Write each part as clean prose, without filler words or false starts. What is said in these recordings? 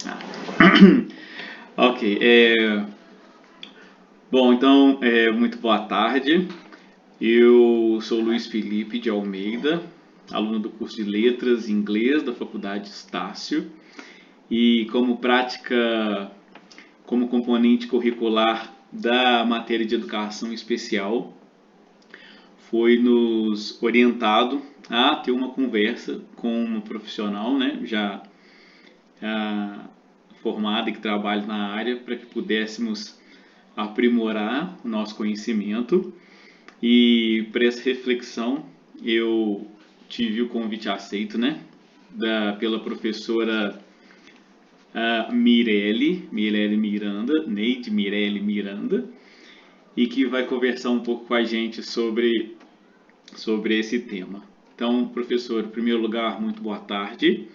Ah. Ok. Bom, então, muito boa tarde. Eu sou Luiz Felipe de Almeida, aluno do curso de Letras em Inglês da Faculdade Estácio. E como componente curricular da matéria de Educação Especial, foi nos orientado a ter uma conversa com uma profissional, né, já formada e que trabalha na área, para que pudéssemos aprimorar o nosso conhecimento. E para essa reflexão, eu tive o convite aceito, né, pela professora Neide Mirelle Miranda, e que vai conversar um pouco com a gente sobre esse tema. Então, professor, em primeiro lugar, muito boa tarde.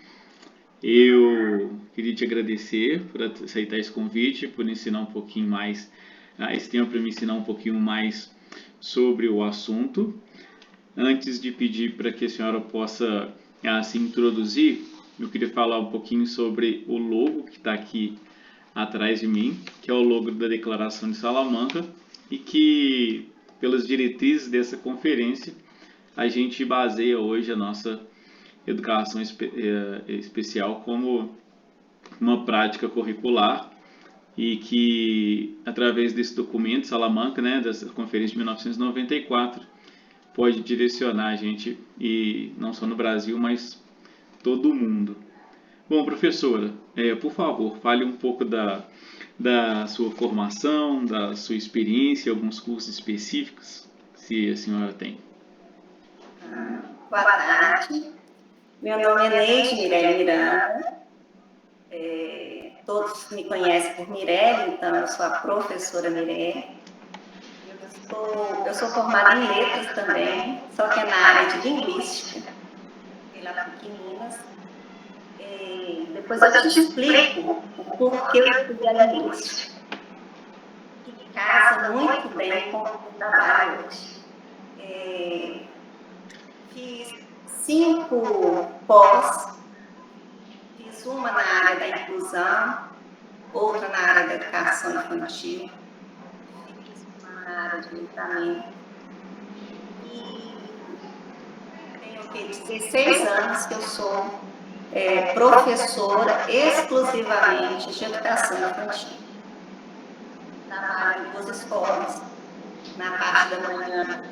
Eu queria te agradecer por aceitar esse convite, por ensinar um pouquinho mais, esse tempo para me ensinar um pouquinho mais sobre o assunto. Antes de pedir para que a senhora possa se introduzir, eu queria falar um pouquinho sobre o logo que está aqui atrás de mim, que é o logo da Declaração de Salamanca, e que, pelas diretrizes dessa conferência, a gente baseia hoje a nossa educação especial como uma prática curricular, e que, através desse documento, Salamanca, né, dessa conferência de 1994, pode direcionar a gente, e não só no Brasil, mas todo o mundo. Bom, professora, por favor, fale um pouco da sua formação, da sua experiência, alguns cursos específicos, se a senhora tem. Boa tarde, meu nome é Neide Mirelle Miranda, todos me conhecem por Mirelle, então eu sou a professora Mirelle. Eu sou formada em letras também, só que é na área de linguística, pela PUC Minas. Depois eu te explico o porquê eu estudei a linguística, que casa muito bem com o trabalho hoje. Fiz 5 pós, fiz uma na área da inclusão, outra na área da educação infantil, fiz uma na área de letramento. E tenho 16 anos que eu sou professora exclusivamente de educação infantil. Trabalho em 2 escolas. Na parte da manhã,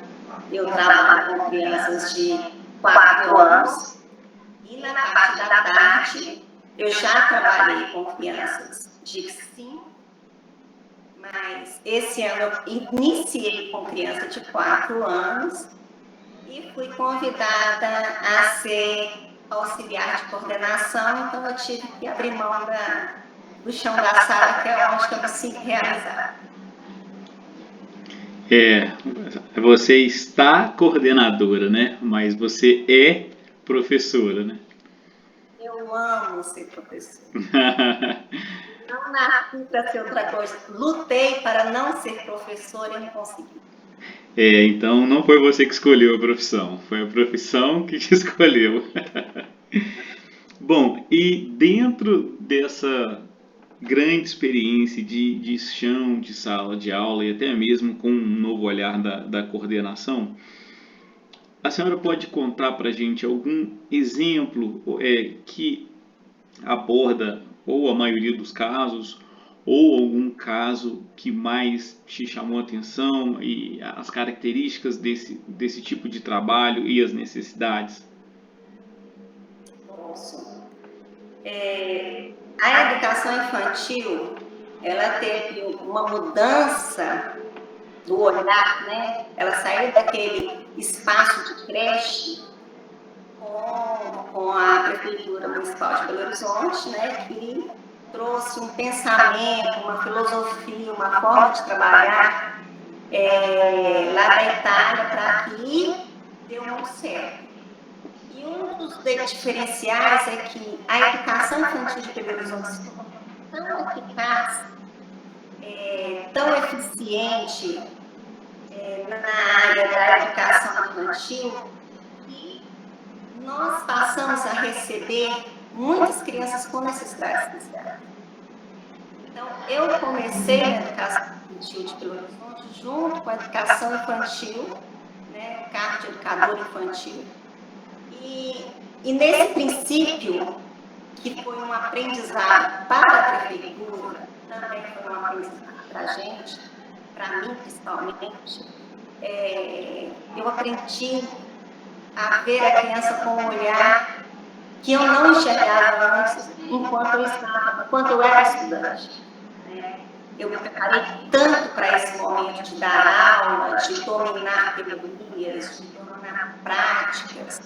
eu trabalho com crianças de 4 anos. E na parte da tarde, eu já trabalhei com crianças de 5, mas esse ano eu iniciei com criança de 4 anos e fui convidada a ser auxiliar de coordenação, então eu tive que abrir mão do chão da sala, que é onde eu me sinto realizada. Você está coordenadora, né? Mas você é professora, né? Eu amo ser professora. Não nasci para ser outra coisa. Lutei para não ser professora e não consegui. Então não foi você que escolheu a profissão, foi a profissão que te escolheu. Bom, e dentro dessa grande experiência de chão, de sala de aula e até mesmo com um novo olhar da coordenação, a senhora pode contar para a gente algum exemplo que aborda ou a maioria dos casos ou algum caso que mais te chamou a atenção e as características desse tipo de trabalho e as necessidades? A educação infantil, ela teve uma mudança do olhar, né? Ela saiu daquele espaço de creche com a Prefeitura Municipal de Belo Horizonte, né? Que trouxe um pensamento, uma filosofia, uma forma de trabalhar lá da Itália para aqui, deu muito certo. E um dos diferenciais é que a educação infantil de Belo Horizonte se tornou tão eficaz, tão eficiente na área da educação infantil, que nós passamos a receber muitas crianças com necessidades especiais. Então, eu comecei na educação infantil de Belo Horizonte junto com a educação infantil, né, o cargo de educador infantil. E nesse princípio, que foi um aprendizado para a prefeitura, também foi um aprendizado para a gente, para mim principalmente, eu aprendi a ver a criança com um olhar que eu não enxergava antes, enquanto eu era estudante. Eu me preparei tanto para esse momento de dar aula, de dominar teorias, de dominar práticas,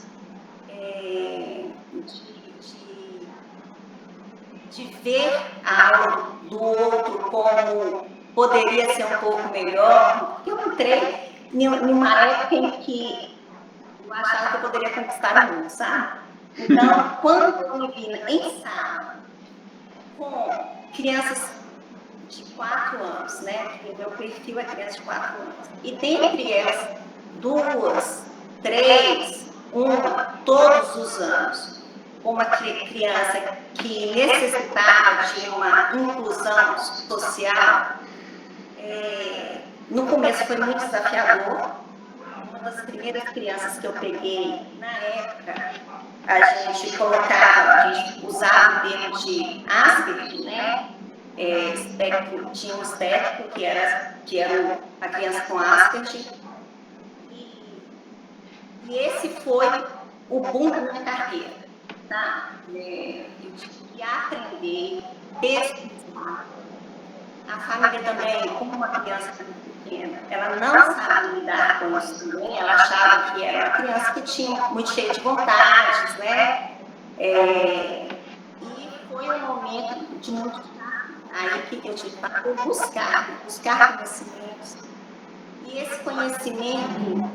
de ver a aula do outro como poderia ser um pouco melhor. Eu entrei em uma época em que eu achava que eu poderia conquistar o mundo, sabe? Então, quando eu me vi em sala com crianças de 4 anos, né? Porque o meu perfil é criança de 4 anos. E dentre elas, 2, 3, 1, todos os anos, uma criança que necessitava de uma inclusão social, no começo foi muito desafiador. Uma das primeiras crianças que eu peguei, na época, a gente usava o termo de Asperger, né? Tinha um espectro que era a criança com Asperger. E esse foi o boom da minha carreira, tá? Eu tive que aprender, pesquisar. A família também, como uma criança muito pequena, ela não sabe lidar com isso também. Ela achava que era uma criança que tinha muito cheia de vontades, né? E foi um momento de muito desafio. Aí que eu tive para buscar conhecimentos. E esse conhecimento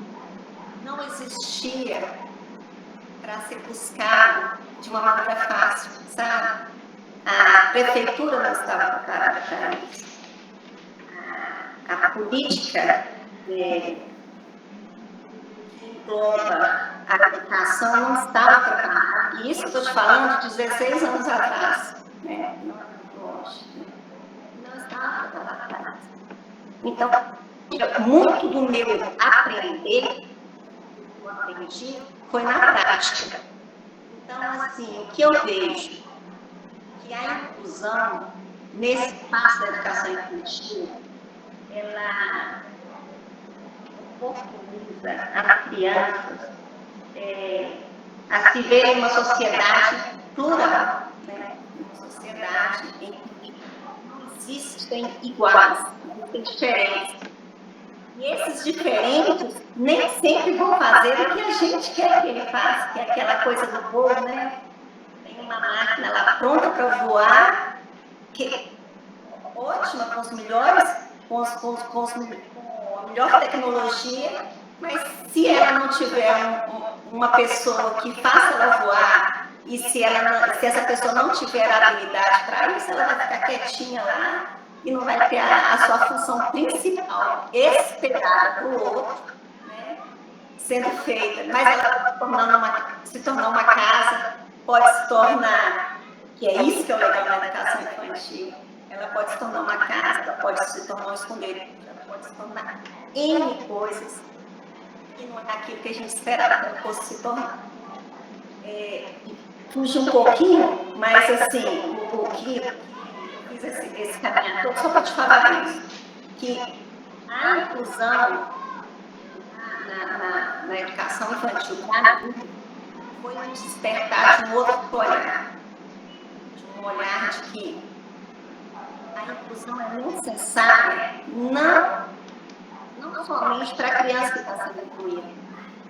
não existia para ser buscado de uma maneira fácil, sabe? A prefeitura não estava preparada para isso. A política que engloba a educação não estava preparada. E isso eu estou te falando de 16 anos atrás, né? Não é longe. Não estava preparada para isso. Então, muito do meu aprender, eu aprendi, foi na prática. Então, assim, o que eu vejo que a inclusão nesse espaço da educação infantil, ela oportuniza as crianças a se ver em uma sociedade plural, né? Uma sociedade em que não existem iguais, existem diferentes. E esses diferentes nem sempre vão fazer o que a gente quer que ele faça, que é aquela coisa do voo, né? Tem uma máquina lá pronta para voar, que é ótima, com os melhores, com a melhor tecnologia, mas se ela não tiver uma pessoa que faça ela voar, e se essa pessoa não tiver a habilidade para isso, ela vai ficar quietinha lá e não vai ter a sua função principal esperada para o outro, né, sendo feita. Mas ela se tornar uma casa, pode se tornar, que é isso que é o legal na educação infantil, ela pode se tornar uma casa, ela pode se tornar um esconderijo, ela pode se tornar N coisas, que não é aquilo que a gente esperava que ela fosse se tornar. Fugi um pouquinho, mas assim, um pouquinho, fiz esse caminho todo só para te falar isso, que a inclusão na educação infantil para mim foi um despertar de um outro olhar, de um olhar de que a inclusão é necessária não somente para a criança que está sendo incluída,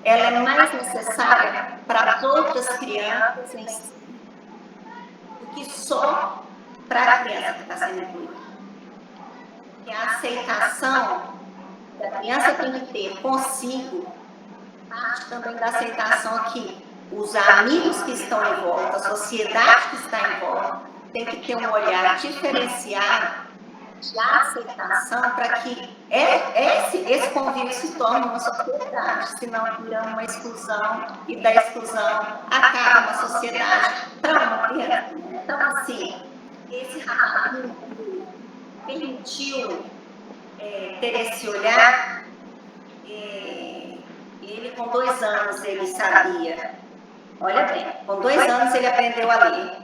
ela é mais necessária para as outras crianças em si, do que só para a criança que está sendo incluída. Porque a aceitação que a criança tem que ter consigo parte também da aceitação que os amigos que estão em volta, a sociedade que está em volta, tem que ter um olhar diferenciado de aceitação para que esse convívio se torne uma sociedade, senão vira uma exclusão, e da exclusão acaba uma sociedade para uma criança. Então, assim, esse rapazinho permitiu ter esse olhar, ele com 2 anos ele sabia, olha bem, com 2 anos ele aprendeu a ler,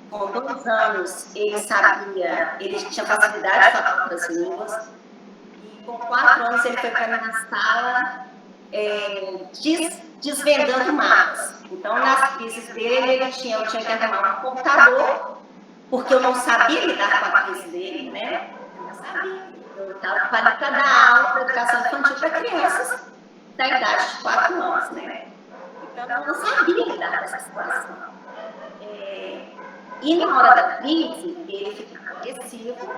com 2 anos ele sabia, ele tinha facilidade de falar outras línguas, e com 4 anos ele foi para minha sala desvendando mapas. Então, nas crises dele, eu tinha que arrumar um computador, porque eu não sabia lidar com a crise dele, né? Eu não sabia. Eu estava para dar aula de educação infantil para crianças da idade de 4 anos, né? Então, eu não sabia lidar com essa situação. E na hora da crise, ele ficava agressivo,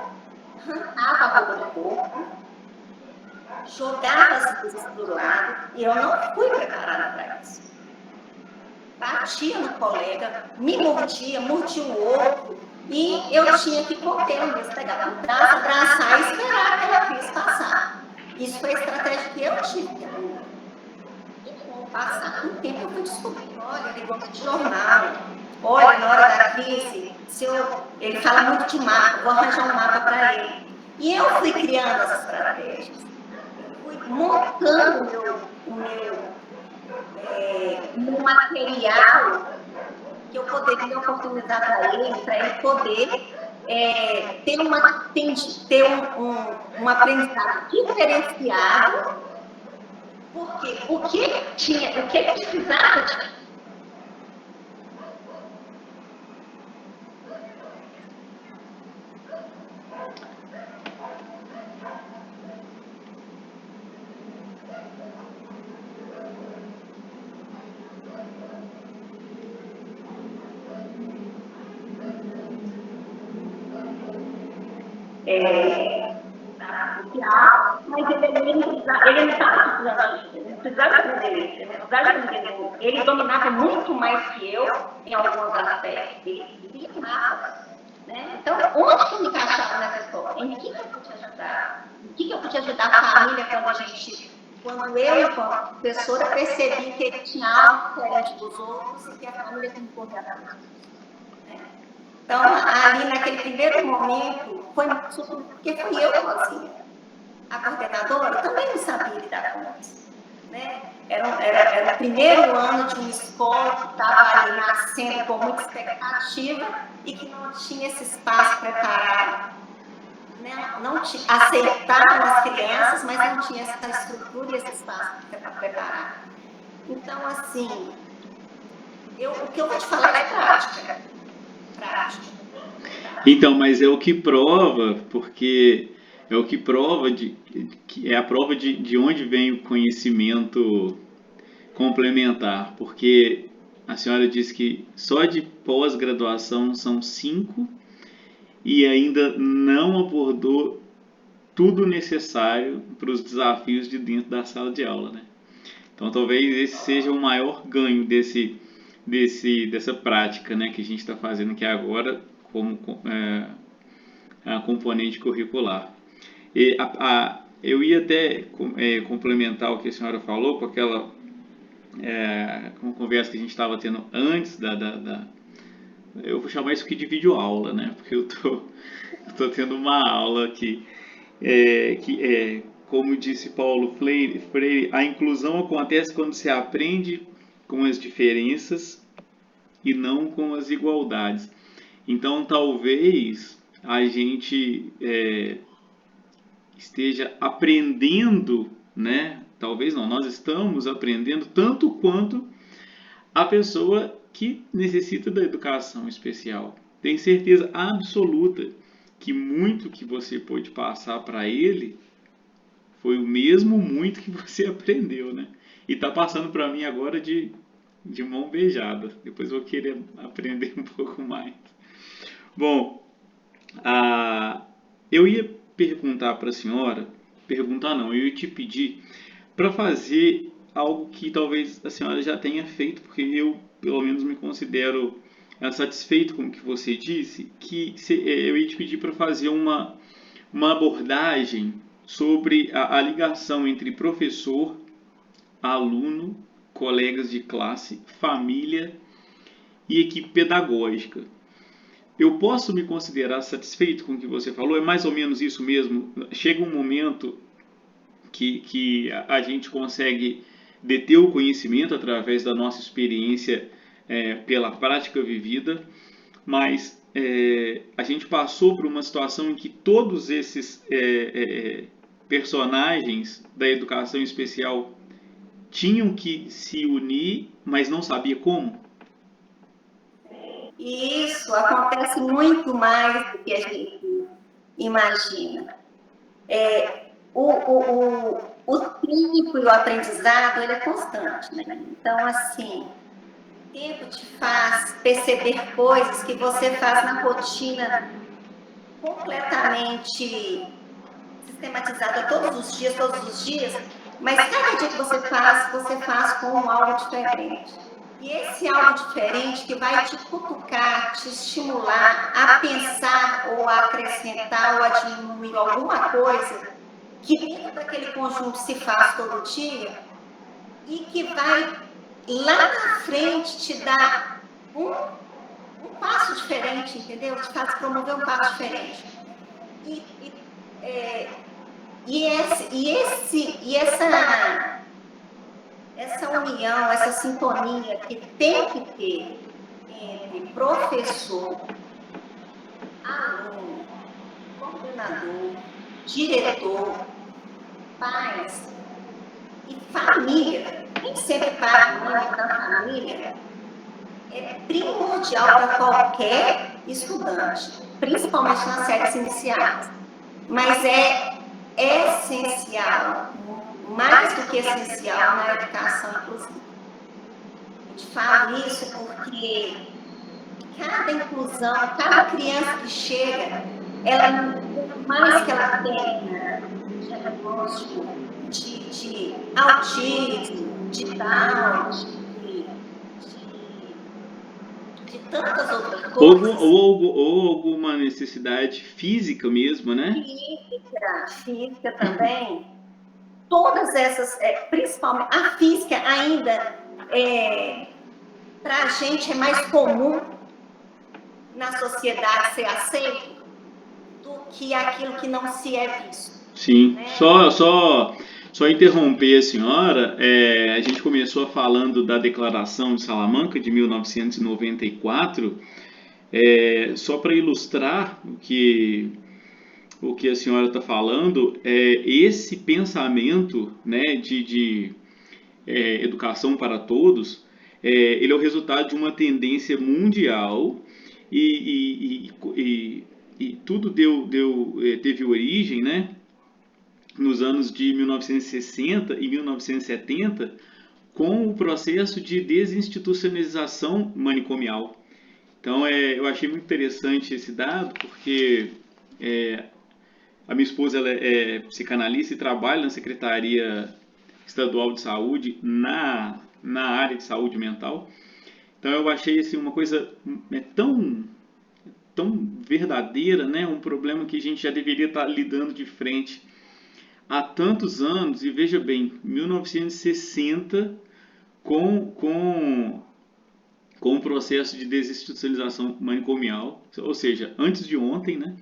arrancava a roupa do corpo, jogava as coisas do lado, e eu não fui preparada para isso. Batia no colega, me mordia o outro, e eu tinha que contê-lo mesmo, pegar no braço, abraçar e esperar aquela crise passar. Isso foi a estratégia que eu tive que aprender. E com o passar do tempo eu fui descobrindo, olha, ele gosta de jornal, olha, na hora da crise, ele fala muito de mapa, vou arranjar um mapa para ele. E eu fui criando as estratégias. Fui montando o meu material que eu poderia oportunizar para ele poder ter um aprendizado diferenciado, porque o que precisava de... Mas ele não precisava aprender isso, ele dominava muito mais que eu em alguns aspectos, ele via mapas, né? Então, onde que eu me encaixava nessa história? Em que eu podia ajudar? Em que eu podia ajudar a família quando eu, como professora, percebi que ele tinha algo diferente dos outros e que a família tinha que correr atrás. Então, ali naquele primeiro momento, foi muito surpreendente, porque fui eu sozinha. A coordenadora também não sabia lidar com isso. Né? Era o primeiro ano de uma escola que estava ali nascendo com muita expectativa e que não tinha esse espaço preparado. Né? Não aceitaram as crianças, mas não tinha essa estrutura e esse espaço preparado. Então, assim, o que eu vou te falar é prática. Então, mas é o que prova, porque é o que prova é a prova de onde vem o conhecimento complementar, porque a senhora disse que só de pós-graduação são 5 e ainda não abordou tudo necessário para os desafios de dentro da sala de aula, né? Então, talvez esse seja o maior ganho dessa prática, né, que a gente está fazendo aqui agora como a componente curricular. Eu ia até complementar o que a senhora falou com aquela com a conversa que a gente estava tendo antes eu vou chamar isso aqui de videoaula, né, porque eu tô tendo uma aula aqui como disse Paulo Freire, a inclusão acontece quando se aprende com as diferenças e não com as igualdades. Então, talvez a gente esteja aprendendo, né? Talvez não, nós estamos aprendendo tanto quanto a pessoa que necessita da educação especial. Tenho certeza absoluta que muito que você pôde passar para ele foi o mesmo muito que você aprendeu, né? E está passando para mim agora de mão beijada. Depois eu vou querer aprender um pouco mais. Bom, eu ia perguntar para a senhora, eu ia te pedir para fazer algo que talvez a senhora já tenha feito, porque eu, pelo menos, me considero satisfeito com o que você disse, que eu ia te pedir para fazer uma abordagem sobre a ligação entre professor, aluno, colegas de classe, família e equipe pedagógica. Eu posso me considerar satisfeito com o que você falou? É mais ou menos isso mesmo? Chega um momento que a gente consegue deter o conhecimento através da nossa experiência pela prática vivida, mas a gente passou por uma situação em que todos esses personagens da educação especial tinham que se unir, mas não sabia como. E isso acontece muito mais do que a gente imagina. O tempo e o aprendizado, ele é constante, né? Então, assim, o tempo te faz perceber coisas que você faz na rotina completamente sistematizada todos os dias, mas cada dia que você faz com algo diferente. E esse algo diferente que vai te cutucar, te estimular a pensar ou a acrescentar ou a diminuir alguma coisa que dentro daquele conjunto se faz todo dia e que vai lá na frente te dar um passo diferente, entendeu? Te faz promover um passo diferente. Essa união, essa sintonia que tem que ter entre professor, aluno, coordenador, diretor, pais e família, nem sempre pai, mãe, da família, é primordial para qualquer estudante, principalmente nas séries iniciais. Mas é essencial, mais do que essencial na educação inclusiva. Eu te falo isso porque cada inclusão, cada criança que chega, ela, por mais que ela tenha diagnóstico de autismo, de Down, de tantas outras coisas. Ou alguma necessidade física mesmo, né? Física também. Todas essas, principalmente a física ainda, para a gente é mais comum na sociedade ser aceito do que aquilo que não se é visto. Sim, né? Só interromper a senhora, a gente começou falando da Declaração de Salamanca de 1994, só para ilustrar o que a senhora está falando, esse pensamento, né, de educação para todos, ele é o resultado de uma tendência mundial e tudo teve origem, né, nos anos de 1960 e 1970, com o processo de desinstitucionalização manicomial. Então, eu achei muito interessante esse dado, porque a minha esposa ela é psicanalista e trabalha na Secretaria Estadual de Saúde na área de saúde mental. Então, eu achei assim, uma coisa tão verdadeira, né? Um problema que a gente já deveria estar lidando de frente há tantos anos, e veja bem, 1960, com o processo de desinstitucionalização manicomial, ou seja, antes de ontem, né?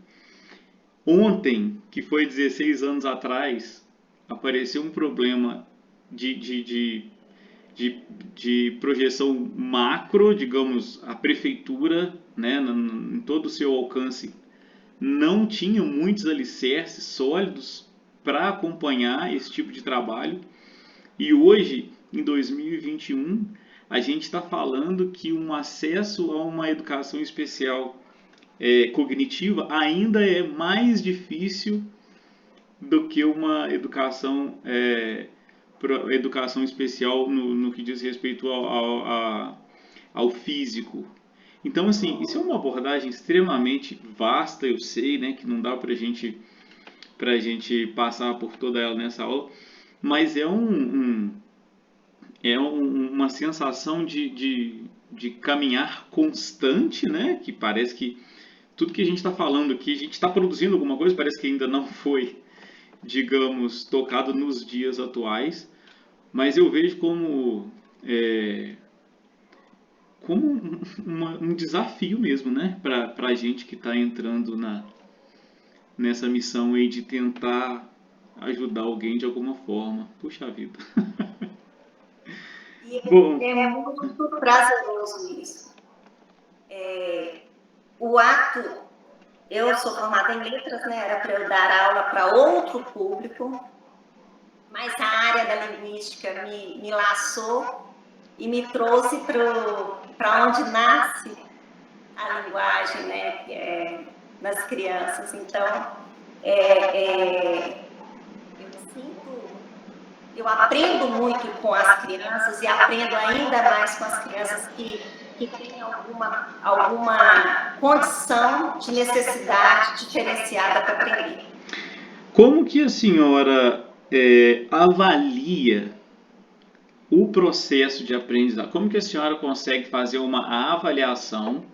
Ontem, que foi 16 anos atrás, apareceu um problema de projeção macro, digamos, a prefeitura, né, em todo o seu alcance, não tinha muitos alicerces sólidos para acompanhar esse tipo de trabalho. E hoje, em 2021, a gente está falando que um acesso a uma educação especial cognitiva ainda é mais difícil do que uma educação especial no que diz respeito ao físico. Então, assim, isso é uma abordagem extremamente vasta, eu sei, né, que não dá para a gente passar por toda ela nessa aula, mas é uma sensação de caminhar constante, né, que parece que tudo que a gente está falando aqui, a gente está produzindo alguma coisa, parece que ainda não foi, digamos, tocado nos dias atuais, mas eu vejo como como um desafio mesmo, né? Para a gente que está entrando nessa missão aí de tentar ajudar alguém de alguma forma. Puxa vida. E Bom, é muito prazeroso isso. O ato, eu sou formada em letras, né? Era para eu dar aula para outro público, mas a área da linguística me laçou e me trouxe para onde nasce a linguagem, né? Que é nas crianças. Então, eu aprendo muito com as crianças e aprendo ainda mais com as crianças que têm alguma condição de necessidade diferenciada para aprender. Como que a senhora avalia o processo de aprendizado? Como que a senhora consegue fazer uma avaliação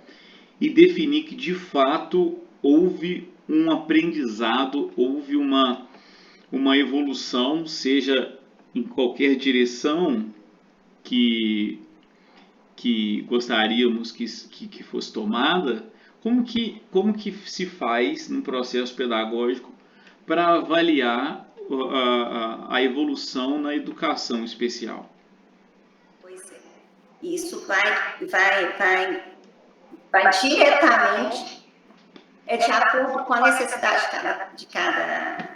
e definir que de fato houve um aprendizado, houve uma evolução, seja em qualquer direção que gostaríamos que fosse tomada? Como que se faz no processo pedagógico para avaliar a evolução na educação especial? Pois é. Isso vai diretamente de acordo com a necessidade de cada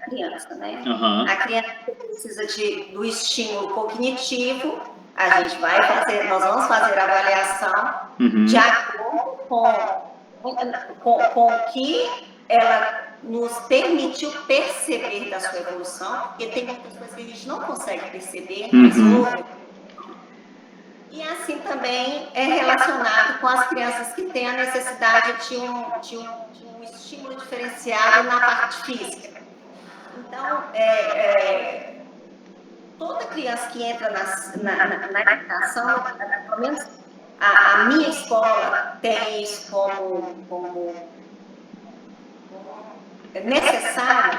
criança, né? Uhum. A criança precisa do estímulo cognitivo, nós vamos fazer a avaliação de acordo com o que ela nos permitiu perceber da sua evolução, porque tem muitas coisas que a gente não consegue perceber, mas ouve. E assim também é relacionado com as crianças que têm a necessidade de um estímulo diferenciado na parte física. Então, toda criança que entra na educação, pelo menos a minha escola tem isso como necessário.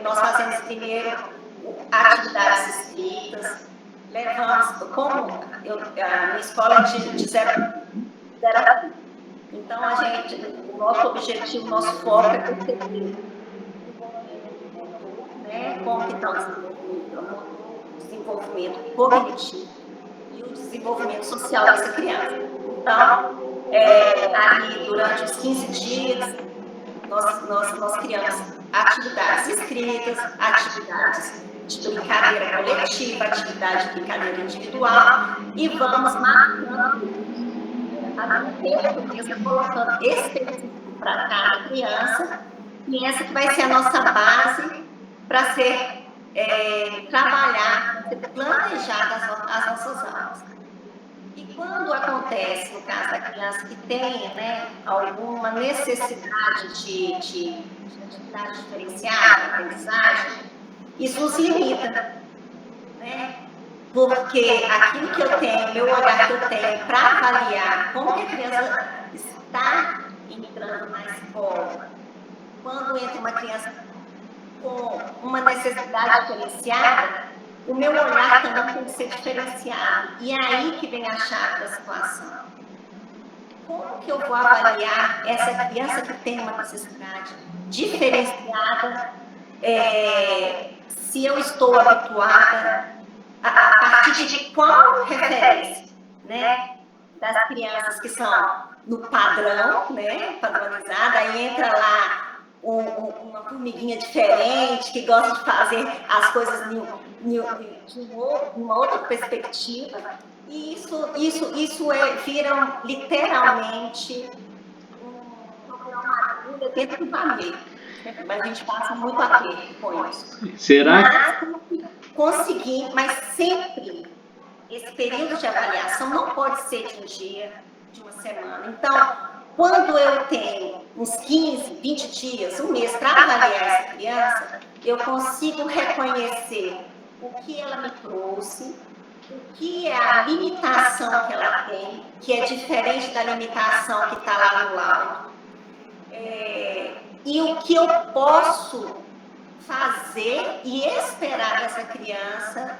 Nós fazemos primeiro atividades escritas, a minha escola é de 0 a 3. Então, o nosso objetivo, o nosso foco é perceber como que está o desenvolvimento cognitivo e o desenvolvimento social dessa criança. Então, ali, durante os 15 dias, nós criamos atividades escritas, atividades de brincadeira coletiva, atividade de brincadeira individual, e vamos marcando colocando específico para cada criança, e essa que vai ser a nossa base para ser trabalhar, ser planejada as nossas aulas. E quando acontece, no caso da criança que tem alguma necessidade de atividade diferenciada, aprendizagem, isso nos limita, né? Porque aquilo que eu tenho, meu olhar que eu tenho para avaliar como que a criança está entrando na escola, quando entra uma criança com uma necessidade diferenciada, o meu olhar também tem que ser diferenciado. E é aí que vem a chave da situação. Como que eu vou avaliar essa criança que tem uma necessidade diferenciada, se eu estou habituada a partir de qual referência, né, das crianças que são no padrão, né, padronizada, aí entra lá uma formiguinha diferente, que gosta de fazer as coisas de uma outra perspectiva, e isso vira literalmente uma agulha dentro do palheiro. A gente passa muito aperto com isso. Será Mas sempre, esse período de avaliação não pode ser de um dia, de uma semana. Então, quando eu tenho uns 15, 20 dias, um mês para avaliar essa criança, eu consigo reconhecer o que ela me trouxe, o que é a limitação que ela tem, que é diferente da limitação que está lá no laudo, e o que eu posso fazer e esperar dessa criança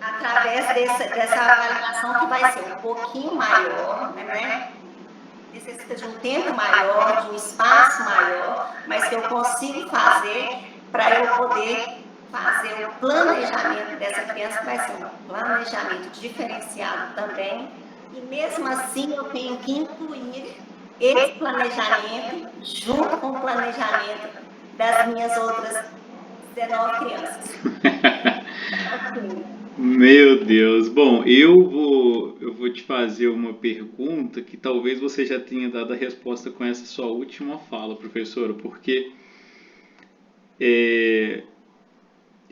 através dessa avaliação que vai ser um pouquinho maior, né? Necessita de um tempo maior, de um espaço maior, mas que eu consigo fazer para eu poder fazer o planejamento dessa criança, que vai ser um planejamento diferenciado também, e mesmo assim eu tenho que incluir esse planejamento junto com o planejamento das minhas outras 19 crianças. Meu Deus. Bom, eu vou te fazer uma pergunta que talvez você já tenha dado a resposta com essa sua última fala, professora, porque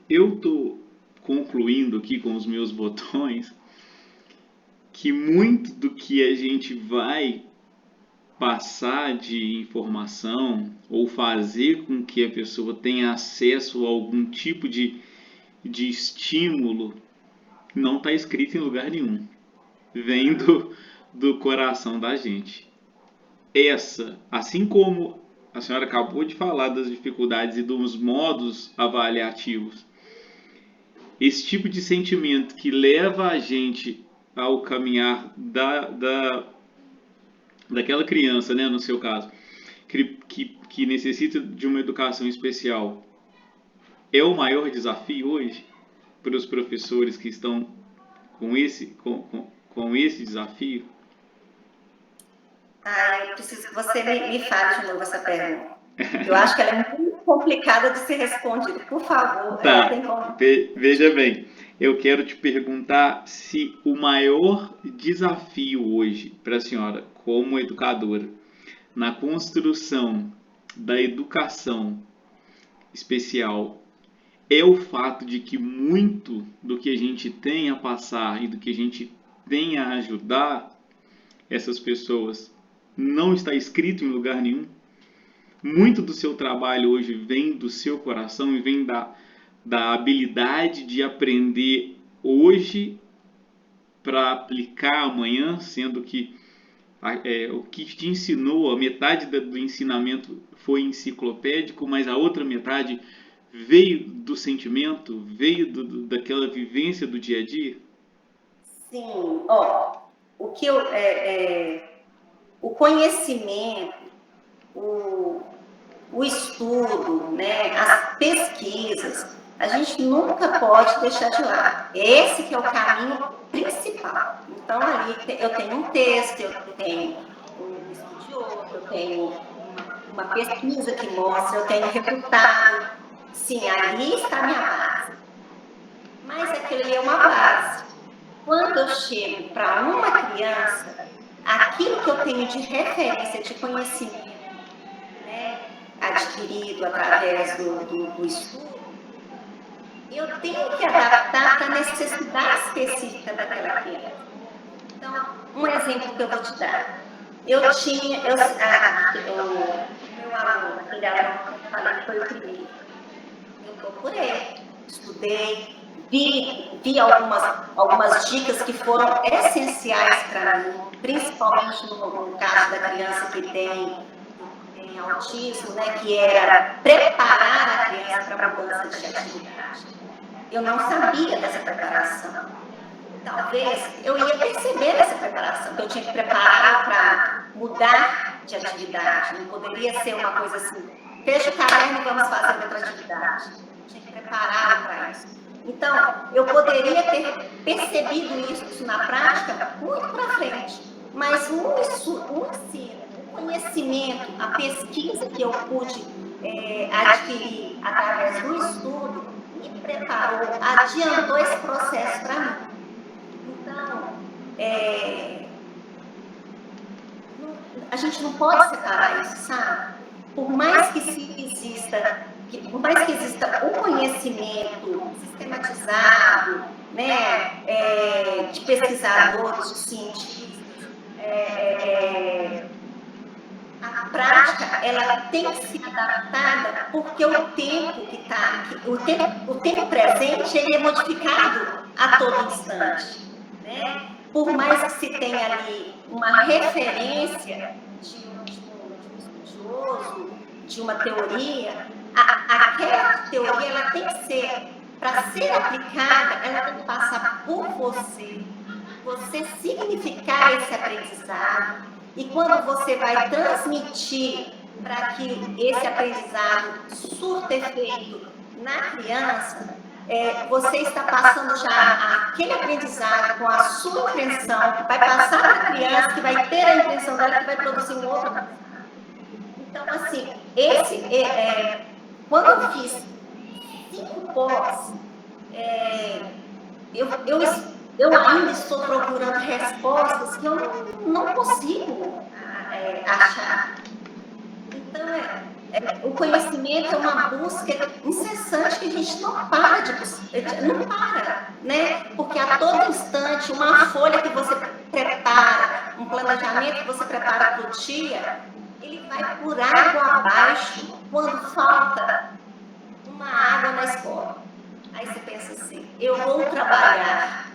eu tô concluindo aqui com os meus botões que muito do que a gente vai passar de informação ou fazer com que a pessoa tenha acesso a algum tipo de estímulo não está escrito em lugar nenhum. Vem do coração da gente. Assim como a senhora acabou de falar das dificuldades e dos modos avaliativos, esse tipo de sentimento que leva a gente ao caminhar daquela criança, né, no seu caso, que necessita de uma educação especial, é o maior desafio hoje para os professores que estão com esse desafio? Eu preciso que você me fale de novo essa pergunta. Eu acho que ela é muito complicada de ser respondida. Por favor. Tá, veja bem. Eu quero te perguntar se o maior desafio hoje para a senhora, como educadora, na construção da educação especial, é o fato de que muito do que a gente tem a passar e do que a gente tem a ajudar essas pessoas não está escrito em lugar nenhum. Muito do seu trabalho hoje vem do seu coração e vem da habilidade de aprender hoje para aplicar amanhã, sendo que o que te ensinou, a metade do ensinamento foi enciclopédico, mas a outra metade veio do sentimento, veio daquela vivência do dia a dia? Sim, o que o conhecimento, o estudo, né, as pesquisas, a gente nunca pode deixar de lado. Esse que é o caminho principal. Então, ali eu tenho um texto, eu tenho um estudioso, eu tenho uma pesquisa que mostra, eu tenho resultado. Sim, ali está a minha base. Mas aquilo ali é uma base. Quando eu chego para uma criança, aquilo que eu tenho de referência, de conhecimento, né, adquirido através do estudo, eu tenho que adaptar para a necessidade específica daquela criança. Então, um exemplo que eu vou te dar. O meu aluno, aquele aluno que eu falei que foi o primeiro, eu procurei, estudei, vi algumas dicas que foram essenciais para mim, principalmente no caso da criança que tem autismo, né, que era preparar a criança para a mudança de atividade. Eu não sabia dessa preparação. Talvez eu ia perceber essa preparação, que eu tinha que preparar para mudar de atividade. Não poderia ser uma coisa assim, fecha o caderno e vamos fazer outra atividade. Eu tinha que preparar para isso. Então, eu poderia ter percebido isso na prática muito para frente, mas o ensino, o conhecimento, a pesquisa que eu pude adquirir através do estudo, me preparou, adiantou esse processo para mim. Então, a gente não pode separar isso, sabe? Por mais que exista o conhecimento sistematizado, né, de pesquisadores, de cientistas, a prática ela tem que ser adaptada porque o tempo presente ele é modificado a todo instante, né? Por mais que se tenha ali uma referência de um estudioso, de uma teoria, aquela teoria ela tem que ser para ser aplicada, ela tem que passar por você significar esse aprendizado, e quando você vai transmitir para que esse aprendizado surta efeito na criança, você está passando já aquele aprendizado com a sua intenção, que vai passar para a criança, que vai ter a intenção dela, que vai produzir um outro aprendizado. Então, assim, quando eu fiz 5 pós, eu ainda estou procurando respostas que eu não consigo achar. Então, o conhecimento é uma busca incessante que a gente não para de buscar, não para, né? Porque a todo instante, uma folha que você prepara, um planejamento que você prepara para o dia, ele vai por água abaixo quando falta uma água na escola. Aí você pensa assim, eu vou trabalhar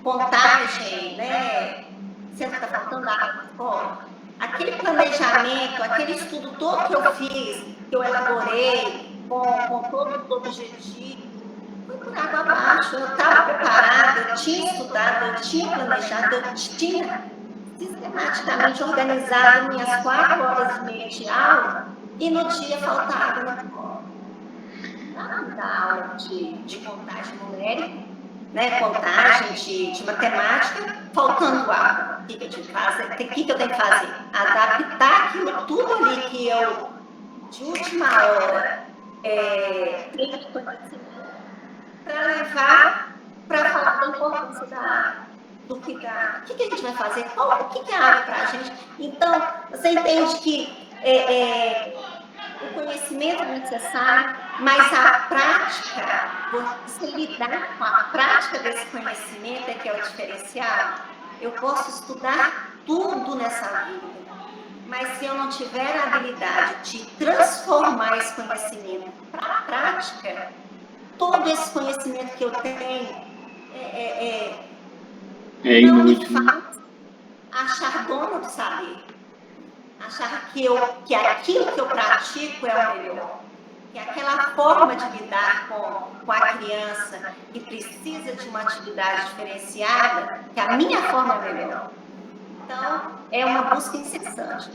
contagem, né? Sempre está faltando água na escola. Aquele planejamento, aquele estudo todo que eu fiz, que eu elaborei, com todo o objetivo, foi por água abaixo. Eu estava preparada, eu tinha estudado, eu tinha planejado, eu tinha sistematicamente organizado minhas 4 horas e meia de aula, e no dia faltava água na escola. Da aula de contagem numérica, né, contagem de matemática, faltando água. O que eu tenho que fazer? O que eu tenho que fazer? Adaptar aquilo tudo ali que eu, de última hora, tenho que conhecer, para levar para falar da importância da água, do cuidado. O que a gente vai fazer? O que é água para a gente? Então, você entende que o conhecimento é necessário, mas a prática, você lidar com a prática desse conhecimento é que é o diferencial. Eu posso estudar tudo nessa vida, mas se eu não tiver a habilidade de transformar esse conhecimento para a prática, todo esse conhecimento que eu tenho não me faz achar dona do saber. Achar que aquilo que eu pratico é o melhor, que aquela forma de lidar com a criança que precisa de uma atividade diferenciada, que a minha forma é melhor. Então, é uma busca incessante.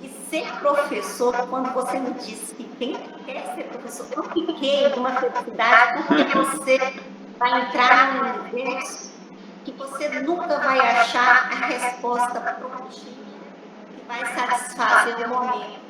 E ser professor, quando você me disse que quem quer ser professor, eu fiquei numa felicidade, porque você vai entrar num universo que você nunca vai achar a resposta prontinha, vai satisfazer o momento,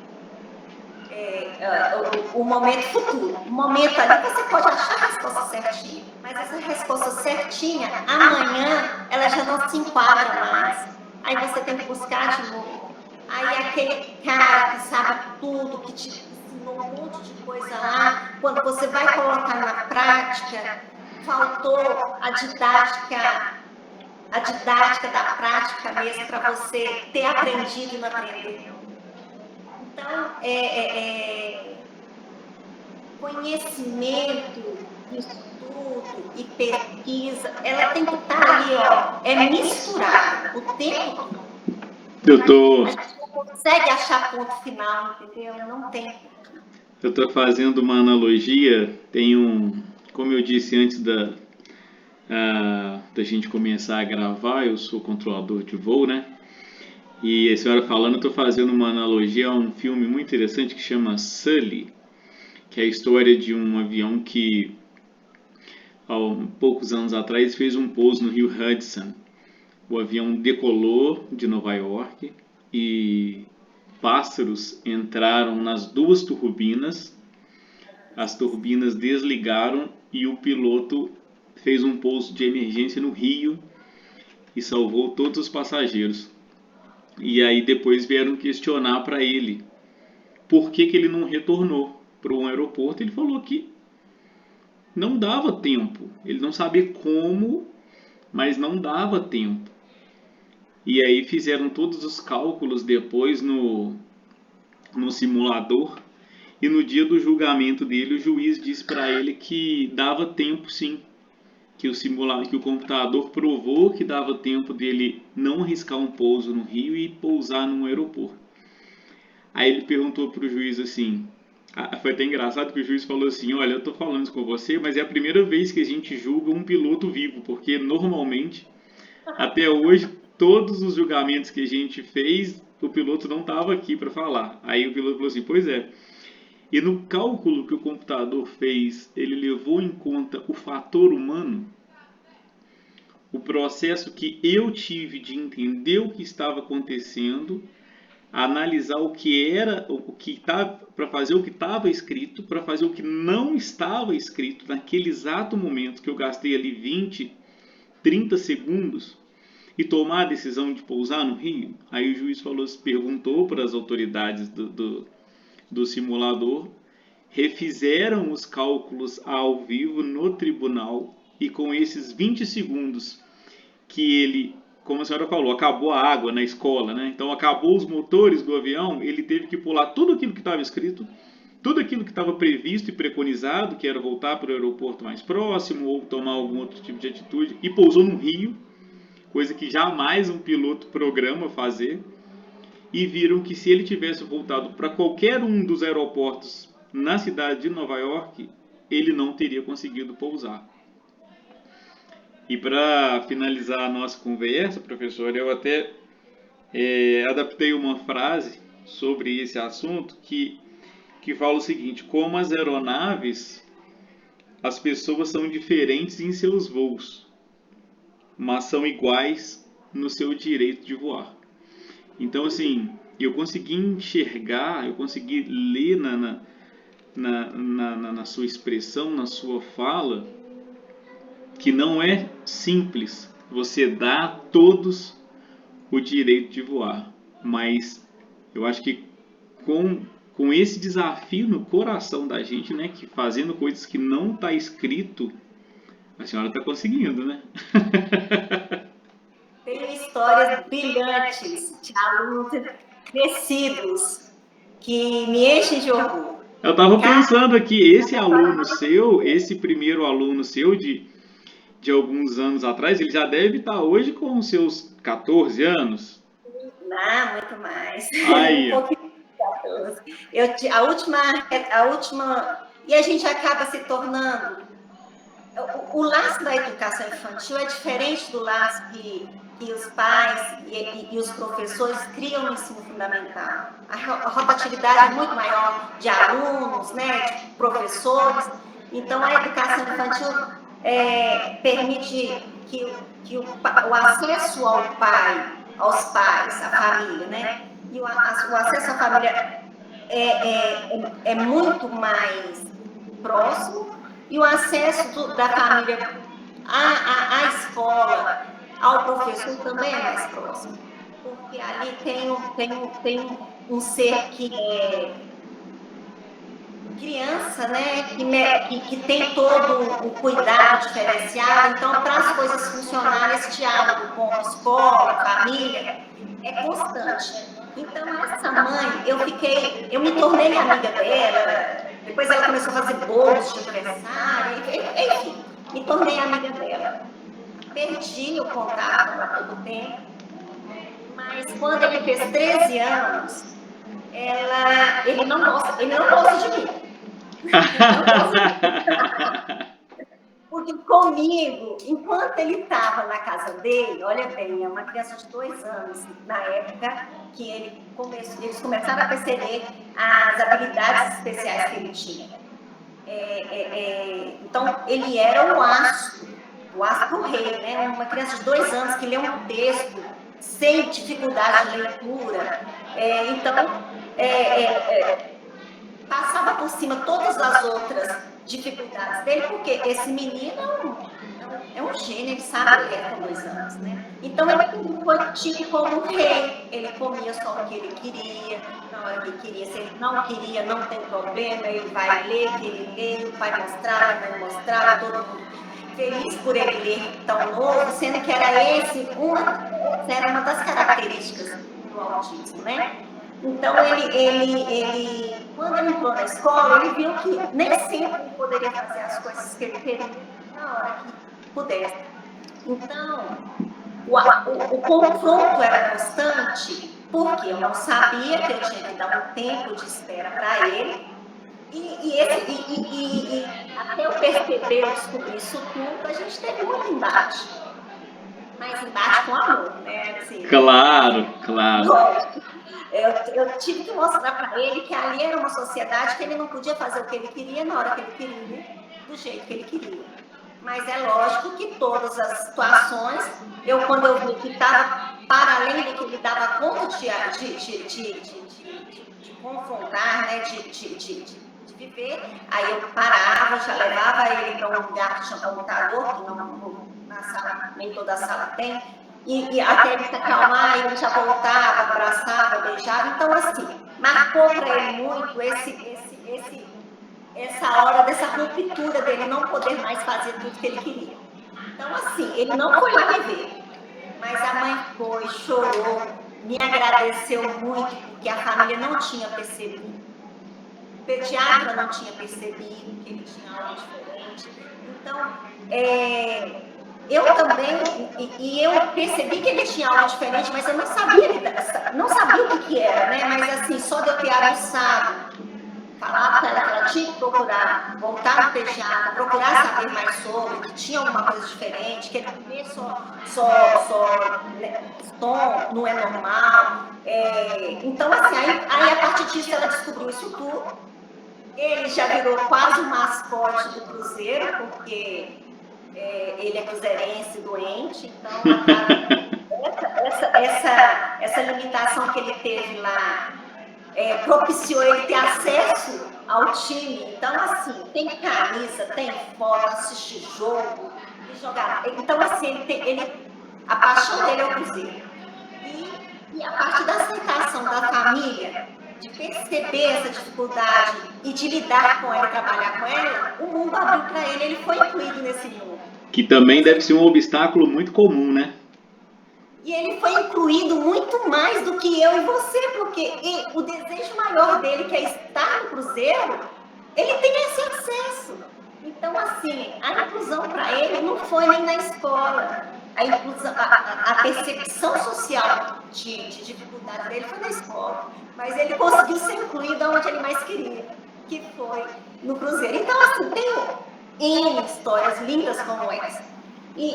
o momento futuro. O momento ali você pode achar a resposta certinha, mas essa resposta certinha, amanhã, ela já não se enquadra mais. Aí você tem que buscar de novo. Aí aquele cara que sabe tudo, que te ensinou um monte de coisa lá, quando você vai colocar na prática, faltou a didática da prática mesmo, para você ter aprendido e não aprender. Então, conhecimento, estudo e pesquisa, ela tem que estar ali, misturada o tempo todo. A gente não consegue achar ponto final, entendeu? Não tem. Eu estou fazendo uma analogia, como eu disse antes da gente começar a gravar, eu sou controlador de voo, né? E a senhora falando, eu estou fazendo uma analogia a um filme muito interessante que chama Sully, que é a história de um avião que, há poucos anos atrás, fez um pouso no rio Hudson. O avião decolou de Nova York e pássaros entraram nas 2 turbinas, as turbinas desligaram e o piloto fez um pouso de emergência no rio e salvou todos os passageiros. E aí depois vieram questionar para ele por que ele não retornou para um aeroporto. Ele falou que não dava tempo, ele não sabia como, mas não dava tempo. E aí fizeram todos os cálculos depois no simulador, e no dia do julgamento dele o juiz disse para ele que dava tempo sim, que o computador provou que dava tempo dele não arriscar um pouso no rio e pousar num aeroporto. Aí ele perguntou para o juiz assim, Foi até engraçado que o juiz falou assim, olha, eu tô falando isso com você, mas é a primeira vez que a gente julga um piloto vivo, porque normalmente, até hoje, todos os julgamentos que a gente fez, o piloto não estava aqui para falar. Aí o piloto falou assim, pois é. E no cálculo que o computador fez, ele levou em conta o fator humano, o processo que eu tive de entender o que estava acontecendo, analisar o que era, o que estava, para fazer o que estava escrito, para fazer o que não estava escrito naquele exato momento que eu gastei ali 20, 30 segundos e tomar a decisão de pousar no rio. Aí o juiz falou, perguntou para as autoridades do simulador, refizeram os cálculos ao vivo no tribunal e com esses 20 segundos que ele, como a senhora falou, acabou a água na escola, né? Então acabou os motores do avião, ele teve que pular tudo aquilo que estava escrito, tudo aquilo que estava previsto e preconizado, que era voltar para o aeroporto mais próximo ou tomar algum outro tipo de atitude, e pousou no rio, coisa que jamais um piloto programa fazer, e viram que se ele tivesse voltado para qualquer um dos aeroportos na cidade de Nova York, ele não teria conseguido pousar. E para finalizar a nossa conversa, professor, eu até adaptei uma frase sobre esse assunto que fala o seguinte, como as aeronaves, as pessoas são diferentes em seus voos, mas são iguais no seu direito de voar. Então, assim, eu consegui enxergar, eu consegui ler na sua expressão, na sua fala, que não é simples você dar a todos o direito de voar, mas eu acho que com esse desafio no coração da gente, né, que fazendo coisas que não está escrito, a senhora está conseguindo, né? Tenho histórias brilhantes de alunos crescidos que me enchem de orgulho. Eu estava pensando aqui, esse aluno seu, esse primeiro aluno seu de alguns anos atrás, ele já deve estar hoje com os seus 14 anos? Não, muito mais. Aí. Um pouquinho de 14. A última... E a gente acaba se tornando... O laço da educação infantil é diferente do laço que os pais e os professores criam no ensino fundamental. A rotatividade é muito maior de alunos, né, de professores. Então, a educação infantil permite que o acesso ao pai, aos pais, à família, né, e o acesso à família é muito mais próximo, e o acesso da família à escola, ao professor também é mais próximo, porque ali tem um ser que é criança, né, que tem todo o cuidado diferenciado. Então, para as coisas funcionarem, esse diálogo com a escola, família, é constante. Então, essa mãe, eu me tornei amiga dela, depois ela começou a fazer bolos de aniversário, enfim, me tornei amiga dela. Perdi o contato há pouco tempo, mas quando ele fez 13 anos, ele não gosta de mim. Porque comigo, enquanto ele estava na casa dele, olha bem, é uma criança de 2 anos, na época que eles começaram a perceber as habilidades especiais que ele tinha. Então, ele era o astro do rei, né? Uma criança de 2 anos que lê um texto sem dificuldade de leitura. Passava por cima todas as outras dificuldades dele, porque esse menino é um gênio, ele sabe ler com 2 anos, né? Então ele foi tido como um rei, ele comia só o que ele queria, na hora que queria. Se ele não queria, não tem problema, ele vai ler, que ele lê, vai mostrar, todo mundo feliz por ele ler tão novo, sendo que era uma das características do autismo, né? Então, ele quando ele entrou na escola, ele viu que nem sempre ele poderia fazer as coisas que ele queria na hora que pudesse. Então, o confronto era constante, porque eu não sabia que eu tinha que dar um tempo de espera para ele, E até eu perceber, eu descobrir isso tudo, a gente teve muito embate. Mas embate com amor, né? Assim, Claro, claro. eu tive que mostrar para ele que ali era uma sociedade que ele não podia fazer o que ele queria na hora que ele queria, do jeito que ele queria. Mas é lógico que todas as situações, quando eu vi que estava para além do que ele dava conta de confrontar, né, de viver, aí eu parava, já levava ele para um lugar que tinha computador, que não, na sala, nem toda a sala tem, e até ele se acalmar, ele já voltava, abraçava, beijava. Então, assim, marcou para ele muito essa hora dessa ruptura dele não poder mais fazer tudo que ele queria. Então, assim, ele não foi lá me ver, mas a mãe foi, chorou, me agradeceu muito, porque a família não tinha percebido, o pediatra não tinha percebido que ele tinha algo diferente. Então, eu também, e eu percebi que ele tinha algo diferente, mas eu não sabia o que era, né? Mas assim, só de eu ter aguçado, falar para ela que ela tinha que procurar, voltar no pediatra, procurar saber mais sobre, que tinha alguma coisa diferente, que ele vê som não é normal. Então, assim, aí a partir disso ela descobriu isso tudo. Ele já virou quase um mascote do Cruzeiro, porque ele é cruzeirense doente, então essa limitação que ele teve lá propiciou ele ter acesso ao time. Então, assim, tem camisa, tem foto, assiste jogo, e jogar. Então, assim, a paixão dele é o Cruzeiro. E a partir da aceitação da família, de perceber essa dificuldade e de lidar com ela e trabalhar com ela, o mundo abriu para ele, ele foi incluído nesse mundo. Que também deve ser um obstáculo muito comum, né? E ele foi incluído muito mais do que eu e você, porque o desejo maior dele, que é estar no Cruzeiro, ele tem esse acesso. Então, assim, a inclusão para ele não foi nem na escola. A percepção social de dificuldade dele foi na escola. Mas ele conseguiu ser incluído onde ele mais queria, que foi no Cruzeiro. Então, assim, tem N histórias lindas como essa. E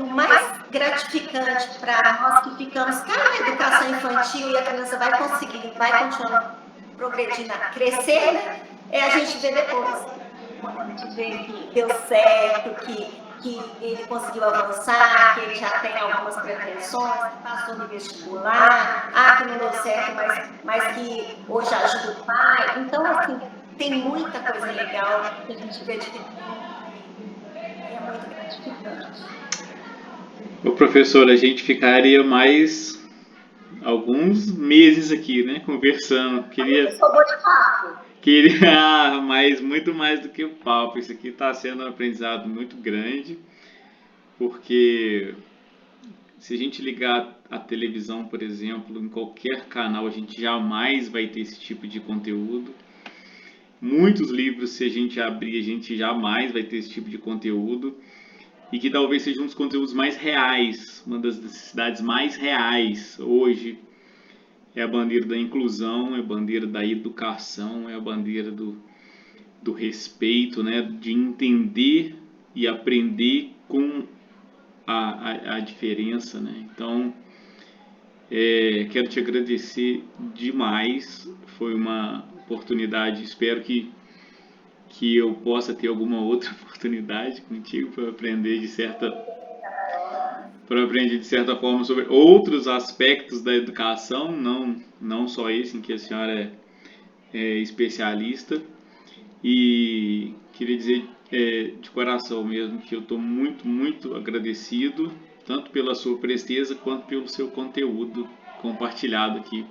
o mais gratificante para nós que ficamos na educação infantil e a criança vai continuando progredindo, crescer, né? A gente vê depois. Quando a gente vê que deu certo, que ele conseguiu avançar, que ele já tem algumas pretensões, que passou no vestibular, que não deu certo, mas que hoje ajuda o pai. Então, assim, tem muita coisa legal que a gente vê de é muito gratificante. O professor, a gente ficaria mais alguns meses aqui, né, conversando. Eu sou boa de papo. Mas muito mais do que o papo. Isso aqui está sendo um aprendizado muito grande, porque se a gente ligar a televisão, por exemplo, em qualquer canal, a gente jamais vai ter esse tipo de conteúdo. Muitos livros, se a gente abrir, a gente jamais vai ter esse tipo de conteúdo. E que talvez seja um dos conteúdos mais reais, uma das necessidades mais reais hoje. É a bandeira da inclusão, é a bandeira da educação, é a bandeira do respeito, né? De entender e aprender com a diferença, né? Então, quero te agradecer demais, foi uma oportunidade, espero que eu possa ter alguma outra oportunidade contigo para aprender de certa forma sobre outros aspectos da educação, não só esse em que a senhora é especialista. E queria dizer de coração mesmo que eu estou muito, muito agradecido, tanto pela sua presteza quanto pelo seu conteúdo compartilhado aqui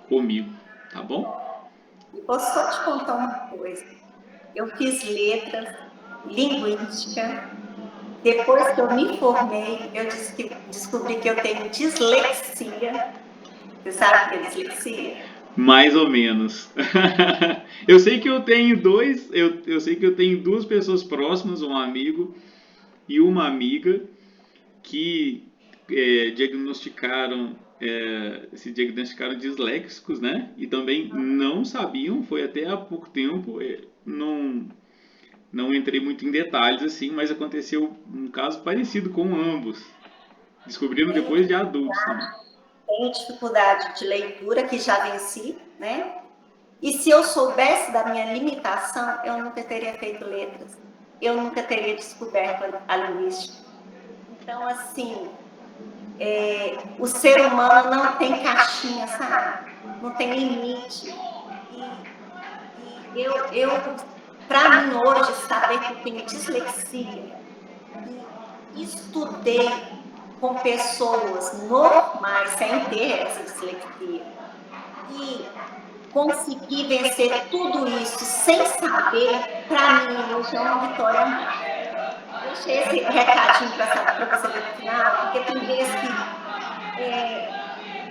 comigo, tá bom? Posso só te contar uma coisa? Eu fiz letras, linguística. Depois que eu me formei, eu descobri que eu tenho dislexia. Você sabe o que é dislexia? Mais ou menos. Eu sei que eu tenho eu sei que eu tenho duas pessoas próximas, um amigo e uma amiga, que diagnosticaram se diagnosticaram disléxicos, né? E também não sabiam, foi até há pouco tempo, não entrei muito em detalhes assim, mas aconteceu um caso parecido com ambos. Descobriram depois de adultos também. Tenho dificuldade de leitura, que já venci, né? E se eu soubesse da minha limitação, eu nunca teria feito letras. Eu nunca teria descoberto a linguística. Então, assim, o ser humano não tem caixinha, sabe? Não tem limite. E para mim hoje, saber que eu tenho dislexia, e estudei com pessoas normais, sem ter essa dislexia, e conseguir vencer tudo isso sem saber, para mim hoje é uma vitória mais. Deixei esse recadinho para você ver no final, porque tem vezes que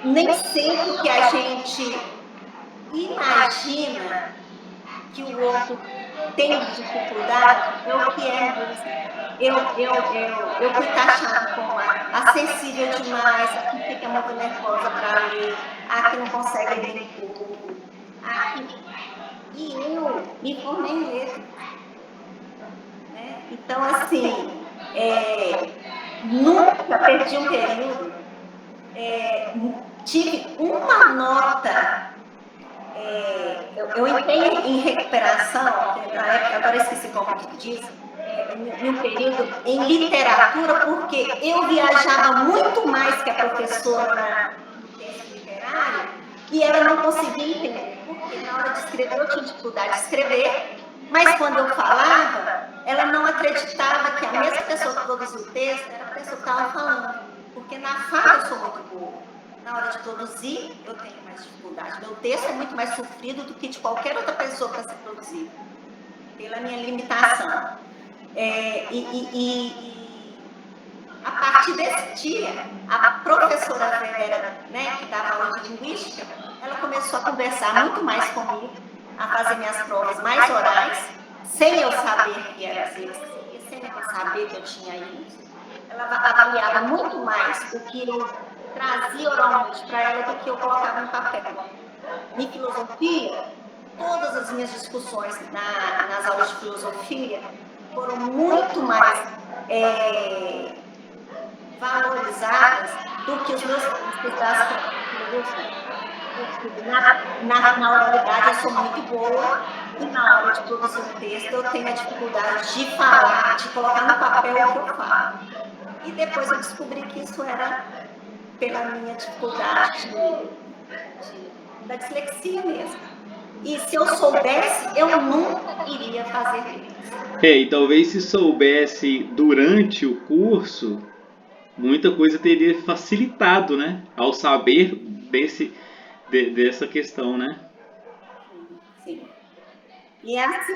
nem sempre o que a gente imagina que o outro tem dificuldade é o que é mesmo. Eu fui taxada como a sensível demais, a que fica muito nervosa para ler, a que não consegue ler tudo. E eu me formei em letras. Né? Então, assim, nunca perdi um período, tive uma nota. Eu entrei em recuperação, na época, agora esqueci como que diz, em um período em literatura, porque eu viajava muito mais que a professora no texto literário e ela não conseguia entender, porque na hora de escrever eu tinha dificuldade de escrever, mas quando eu falava, ela não acreditava que a mesma pessoa que produziu o texto era a pessoa que estava falando, porque na fala eu sou muito boa. Na hora de produzir, eu tenho mais dificuldade. Meu texto é muito mais sofrido do que de qualquer outra pessoa para ser produzido, pela minha limitação. A partir desse dia, a professora Vera, né, que dava aula de linguística, ela começou a conversar muito mais comigo, a fazer minhas provas mais orais, sem eu saber que era dislexia, sem eu saber que eu tinha isso. Ela avaliava muito mais o que eu trazia oralmente para ela do que eu colocava no papel. Em filosofia, todas as minhas discussões nas aulas de filosofia foram muito mais valorizadas do que os meus estudantes de filosofia. Na oralidade eu sou muito boa e na hora de produzir um texto eu tenho a dificuldade de falar, de colocar no papel o que eu falo. E depois eu descobri que isso era pela minha dificuldade da dislexia mesmo. E se eu soubesse, eu nunca iria fazer isso. E talvez se soubesse durante o curso, muita coisa teria facilitado, né? Ao saber dessa questão, né? Sim. E assim,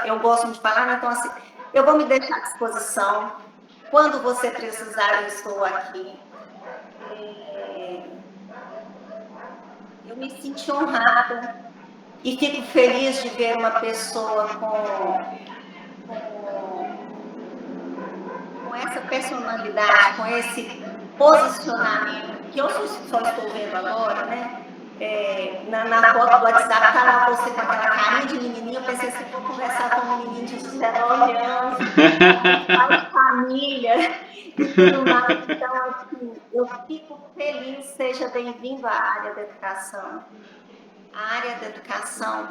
eu gosto de falar, né? Então assim, eu vou me deixar à disposição. Quando você precisar, eu estou aqui. Eu me senti honrada e fico feliz de ver uma pessoa com essa personalidade, com esse posicionamento, que eu só estou vendo agora, né? Na foto do WhatsApp, tá lá você com aquela carinha de menininha. Eu pensei assim, vou conversar com um menino de 19 anos, pai de família e tudo mais. Então, assim, eu fico feliz, seja bem-vindo à área da educação. A área da educação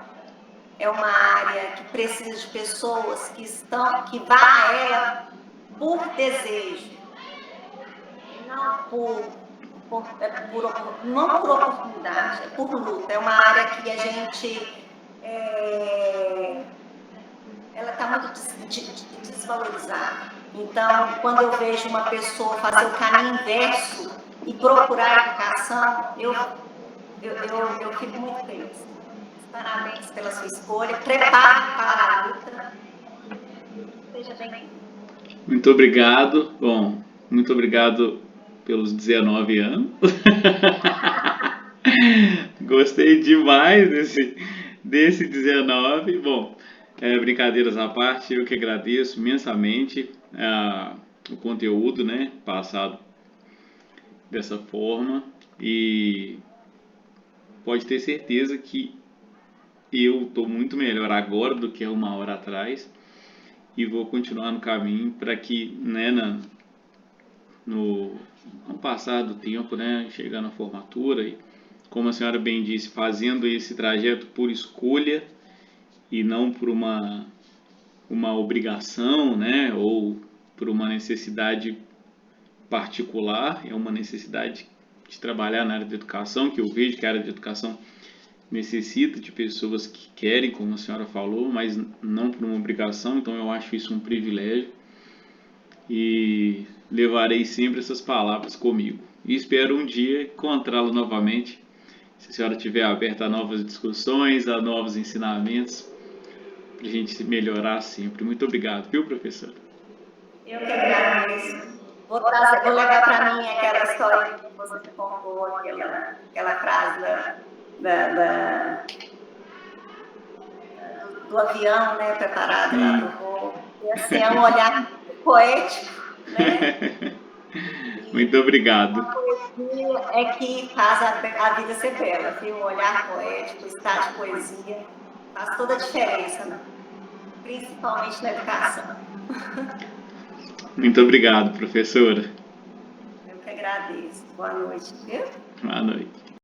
é uma área que precisa de pessoas que vá a ela por desejo, não não por oportunidade, é por luta. É uma área que a gente ela está muito desvalorizada. Então, quando eu vejo uma pessoa fazer o caminho inverso e procurar a educação, eu fico muito feliz. Parabéns pela sua escolha. Prepare para a luta. Seja bem-vindo. Muito obrigado. Bom, muito obrigado pelos 19 anos. Gostei demais desse 19. Bom, brincadeiras à parte, eu que agradeço imensamente o conteúdo, né, passado dessa forma, e pode ter certeza que eu estou muito melhor agora do que 1 hora atrás e vou continuar no caminho para que, né, no passar do tempo, né, chegar na formatura e, como a senhora bem disse, fazendo esse trajeto por escolha e não por uma obrigação, né, ou por uma necessidade particular, é uma necessidade de trabalhar na área de educação, que eu vejo que a área de educação necessita de pessoas que querem, como a senhora falou, mas não por uma obrigação, então eu acho isso um privilégio e levarei sempre essas palavras comigo. E espero um dia encontrá-lo novamente, se a senhora estiver aberta a novas discussões, a novos ensinamentos, para a gente melhorar sempre. Muito obrigado, viu, professora? Eu que agradeço. Vou levar para mim aquela história que você contou, aquela frase do avião, né, preparado lá para o voo. E assim, é um olhar poético, né? Muito obrigado. A poesia é que faz a vida ser bela, viu? O olhar poético, o estado de poesia, faz toda a diferença, né? Principalmente na educação. Muito obrigado, professora. Eu que agradeço. Boa noite, viu? Boa noite.